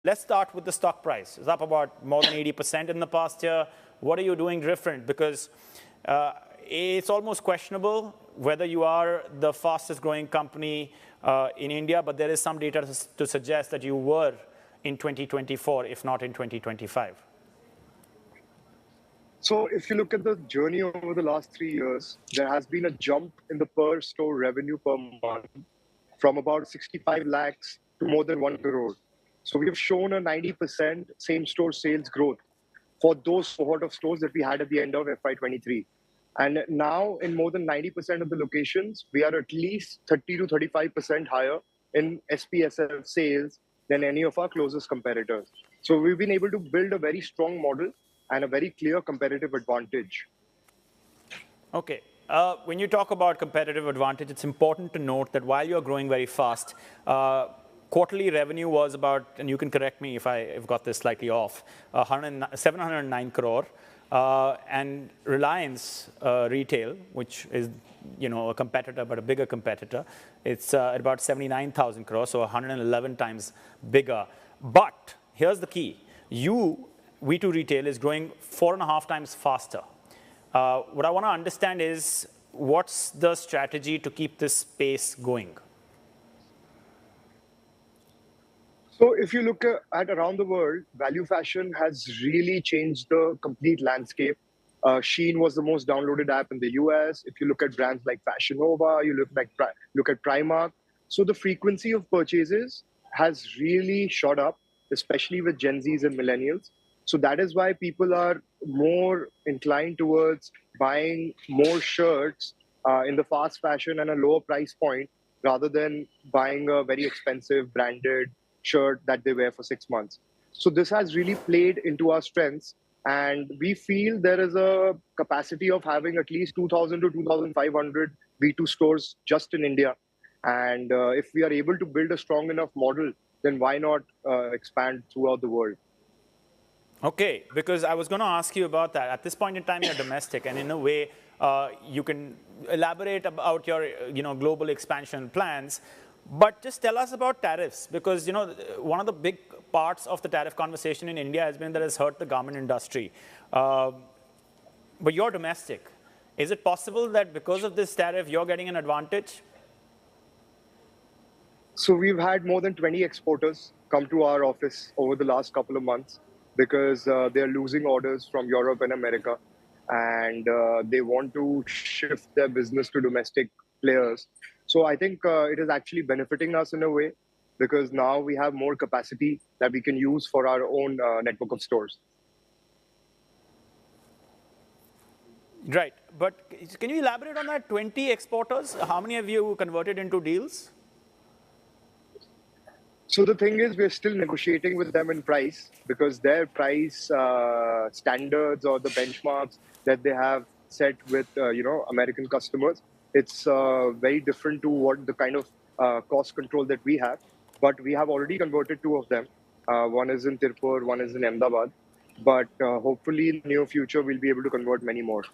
let's start with the stock price. It's up about more than 80% in the past year. What are you doing different? Because it's almost questionable whether you are the fastest growing company in India, but there is some data to suggest that you were in 2024, if not in 2025. So if you look at the journey over the last 3 years, there has been a jump in the per store revenue per month from about 65 lakhs to more than 1 crore. So we have shown a 90% same store sales growth for those cohort of stores that we had at the end of FY23. And now in more than 90% of the locations, we are at least 30 to 35% higher in SPSF sales than any of our closest competitors. So we've been able to build a very strong model and a very clear competitive advantage. Okay. When you talk about competitive advantage, it's important to note that while you're growing very fast, quarterly revenue was about, and you can correct me if I've got this slightly off, 709 crore. And Reliance Retail, which is a competitor, but a bigger competitor, it's at about 79,000 crores, so 111 times bigger. But here's the key. V2 Retail is growing 4.5 times faster. What I want to understand is, what's the strategy to keep this pace going? So if you look at around the world, value fashion has really changed the complete landscape. Shein was the most downloaded app in the US. If you look at brands like Fashion Nova, you look at Primark. So the frequency of purchases has really shot up, especially with Gen Zs and millennials. So that is why people are more inclined towards buying more shirts in the fast fashion and a lower price point rather than buying a very expensive branded shirt that they wear for 6 months. So this has really played into our strengths. And we feel there is a capacity of having at least 2,000 to 2,500 V2 stores just in India. And if we are able to build a strong enough model, then why not expand throughout the world? Okay, because I was going to ask you about that. At this point in time, you're domestic, and in a way, you can elaborate about your global expansion plans. But just tell us about tariffs, because one of the big parts of the tariff conversation in India has been that it's hurt the garment industry. But you're domestic. Is it possible that because of this tariff, you're getting an advantage? So we've had more than 20 exporters come to our office over the last couple of months because they're losing orders from Europe and America, and they want to shift their business to domestic players. So I think it is actually benefiting us in a way because now we have more capacity that we can use for our own network of stores. Right. But can you elaborate on that? 20 exporters, how many have you converted into deals? So the thing is, we're still negotiating with them in price because their price standards or the benchmarks that they have set with American customers, it's very different to what the kind of cost control that we have. But we have already converted 2 of them. One is in Tirupur, one is in Ahmedabad. But hopefully in the near future, we'll be able to convert many more.